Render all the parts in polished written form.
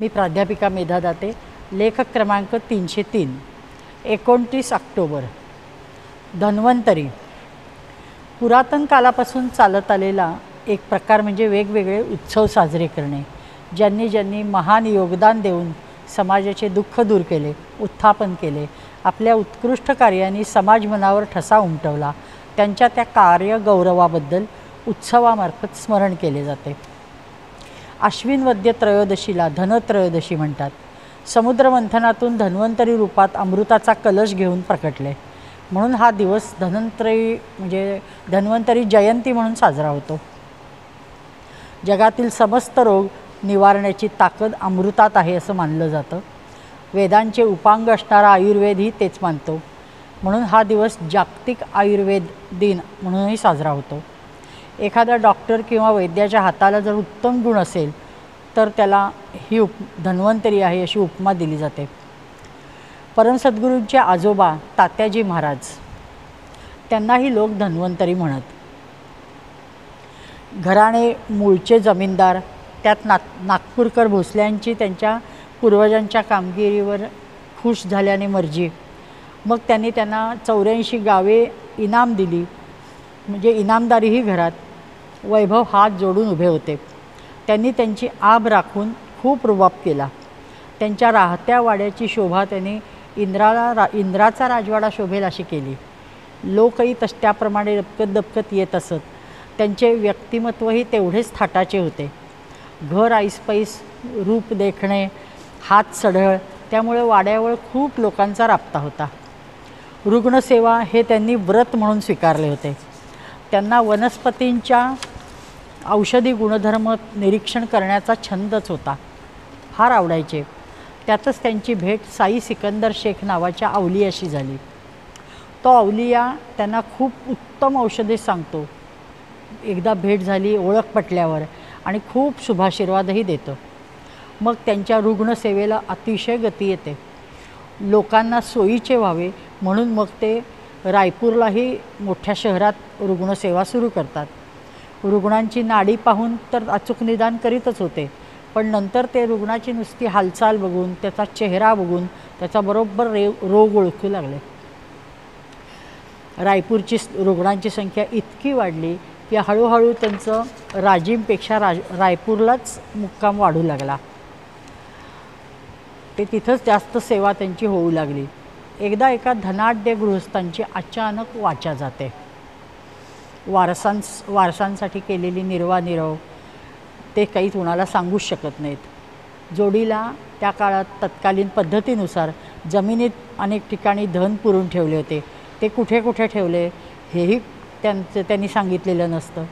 मी प्राध्यापिका मेधा दाते, लेखक क्रमांक 303, 29 ऑक्टोबर. धन्वंतरी. पुरातन कालापासून चालत आलेला एक प्रकार म्हणजे वेगवेगळे उत्सव साजरे करणे. ज्यांनी ज्यांनी महान योगदान देऊन समाजाचे दुःख दूर केले, उत्थापन केले, आपल्या उत्कृष्ट कार्याने समाज मनावर ठसा उमटवला, त्यांच्या त्या कार्य गौरवाबद्दल उत्सवामार्फत स्मरण केले जाते. आश्विन वद्य त्रयोदशीला धनत्रयोदशी म्हणतात. समुद्रमंथनातून धन्वंतरी रूपात अमृताचा कलश घेऊन प्रकटले म्हणून हा दिवस धन्वंतरी म्हणजे धन्वंतरी जयंती म्हणून साजरा होतो. जगातील समस्त रोग निवारण्याची ताकद अमृतात आहे असं मानलं जातं. वेदांचे उपांग असणारा आयुर्वेदही तेच मानतो. म्हणून हा दिवस जागतिक आयुर्वेद दिन म्हणूनही साजरा होतो. एखादा डॉक्टर किंवा वैद्याच्या हाताला जर उत्तम गुण असेल तर त्याला ही धन्वंतरी आहे अशी उपमा दिली जाते. परमसद्गुरूंचे आजोबा तात्याजी महाराज, त्यांनाही लोक धन्वंतरी म्हणत. घराणे मूळचे जमीनदार, त्यात नागपूरकर भोसल्यांची त्यांच्या पूर्वजांच्या कामगिरीवर खुश झाल्याने मर्जी. मग त्यांनी त्यांना 84 गावे इनाम दिली. म्हणजे इनामदारीही घरात. वैभव हात जोडून उभे होते. त्यांनी त्यांची आब राखून खूप रुबाब केला. त्यांच्या राहत्या वाड्याची शोभा त्यांनी इंद्राचा राजवाडा शोभेल अशी केली. लोकही त्याप्रमाणे दपकत दपकत येत असत. त्यांचे व्यक्तिमत्वही तेवढेच थाटाचे होते. घर ऐसपैस, रूप देखणे, हात सढळ, त्यामुळे वाड्यावर खूप लोकांचा राबता होता. रुग्णसेवा हे त्यांनी व्रत म्हणून स्वीकारले होते. त्यांना वनस्पतींच्या औषधी गुणधर्म निरीक्षण करण्याचा छंदच होता. फार आवडायचे. त्यातच त्यांची भेट साई सिकंदर शेख नावाच्या अवलियाशी झाली. तो अवलिया त्यांना खूप उत्तम औषधे सांगतो. एकदा भेट झाली, ओळख पटल्यावर, आणि खूप शुभाशीर्वादही देतो. मग त्यांच्या रुग्णसेवेला अतिशय गती येते. लोकांना सोयीचे व्हावे म्हणून मग ते रायपूरलाही मोठ्या शहरात रुग्णसेवा सुरू करतात. रुग्णांची नाडी पाहून तर अचूक निदान करीतच होते, पण नंतर ते रुग्णाची नुसती हालचाल बघून, त्याचा चेहरा बघून त्याचा बरोबर रोग ओळखू लागले. रायपूरची रुग्णांची संख्या इतकी वाढली की हळूहळू त्यांचं राजीमपेक्षा रायपूरलाच मुक्काम वाढू लागला. ते तिथंच जास्त सेवा त्यांची होऊ लागली. एकदा एका धनाढ्य गृहस्थांची अचानक वाचा जाते. वारसांसाठी केलेली निर्वानिरव ते काही कुणाला सांगूच शकत नाहीत. जोडीला त्या काळात तत्कालीन पद्धतीनुसार जमिनीत अनेक ठिकाणी धन पुरून ठेवले होते. ते कुठे कुठे ठेवले हेही त्यांनी सांगितलेलं नसतं.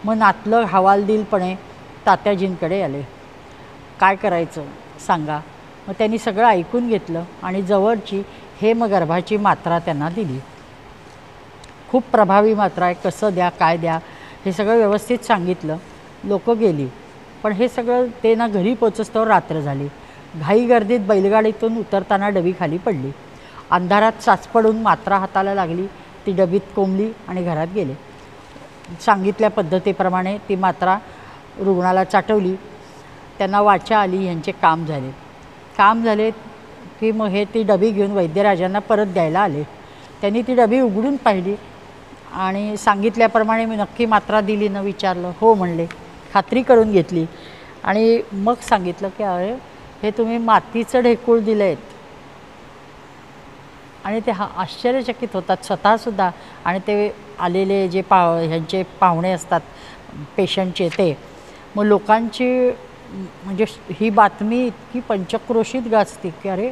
मग नातलं हवालदिलपणे तात्याजींकडे आले. काय करायचं सांगा. मग त्यांनी सगळं ऐकून घेतलं आणि जवळची हेमगर्भाची मात्रा त्यांना दिली. खूप प्रभावी मात्रा आहे, कसं द्या, काय द्या, हे सगळं व्यवस्थित सांगितलं. लोक गेली, पण हे सगळं ते ना घरी पोचस्तोवर रात्र झाली. घाई गर्दीत बैलगाडीतून उतरताना डबी खाली पडली. अंधारात साचपडून मात्रा हाताला लागली. ती डबीत कोंबली आणि घरात गेले. सांगितल्या पद्धतीप्रमाणे ती मात्रा रुग्णाला चाटवली. त्यांना वाचा आली. यांचे काम झाले की मग हे ती डबी घेऊन वैद्यराजांना परत द्यायला आले. त्यांनी ती डबी उघडून पाहिली आणि सांगितल्याप्रमाणे मी नक्की मात्रा दिली न विचारलं. हो म्हणले. खात्री करून घेतली आणि मग सांगितलं की अरे हे तुम्ही मातीचं ढेकूळ दिलं आहेत. आणि ते आश्चर्यचकित होतात स्वतःसुद्धा. आणि ते आलेले जे ह्यांचे पाहुणे असतात पेशंटचे, ते मग लोकांची म्हणजे ही बातमी इतकी पंचक्रोशीत गाजते की अरे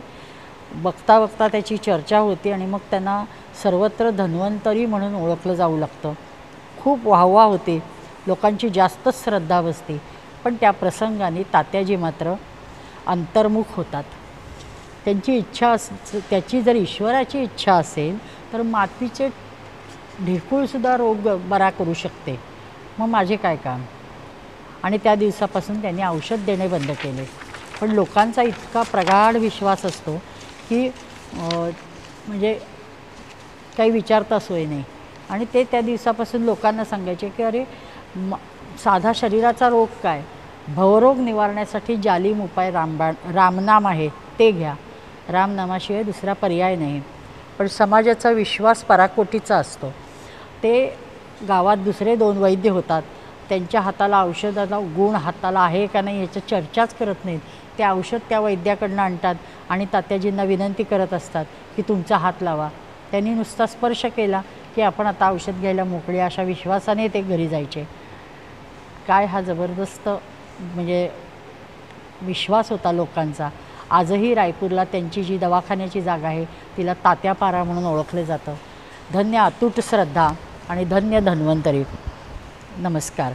बघता बघता त्याची चर्चा होती आणि मग त्यांना सर्वत्र धन्वंतरी म्हणून ओळखलं जाऊ लागतं. खूप वाहवा होते. लोकांची जास्तच श्रद्धा बसते. पण त्या प्रसंगाने तात्याजी मात्र अंतर्मुख होतात. त्यांची इच्छा त्याची जर ईश्वराची इच्छा असेल तर मातीचे ढेकूळसुद्धा रोग बरा करू शकते. मग माझे काय काम. आणि त्या दिवसापासून त्यांनी औषध देणे बंद केले. पण लोकांचा इतका प्रगाढ विश्वास असतो की म्हणजे काही विचारता सोय नाही. आणि ते त्या दिवसापासून लोकांना सांगायचे की अरे साधा शरीराचा रोग काय, भवरोग निवारण्यासाठी जालिम उपाय रामनाम आहे ते घ्या. रामनामाशिवाय दुसरा पर्याय नाही. पण समाजाचा विश्वास पराकोटीचा असतो. ते गावात दुसरे 2 वैद्य होतात, त्यांच्या हाताला औषधाचा गुण हाताला आहे का नाही याची चर्चाच करत नाहीत. ते औषध त्या वैद्याकडनं आणतात आणि तात्याजींना विनंती करत असतात की तुमचा हात लावा. त्यांनी नुसता स्पर्श केला की आपण आता औषध घ्यायला मोकळे, अशा विश्वासाने ते घरी जायचे. काय हा जबरदस्त म्हणजे विश्वास होता लोकांचा. आजही रायपूरला त्यांची जी दवाखान्याची जागा आहे तिला तात्यापारा म्हणून ओळखले जातं. धन्य अतूट श्रद्धा आणि धन्य धन्वंतरी. नमस्कार.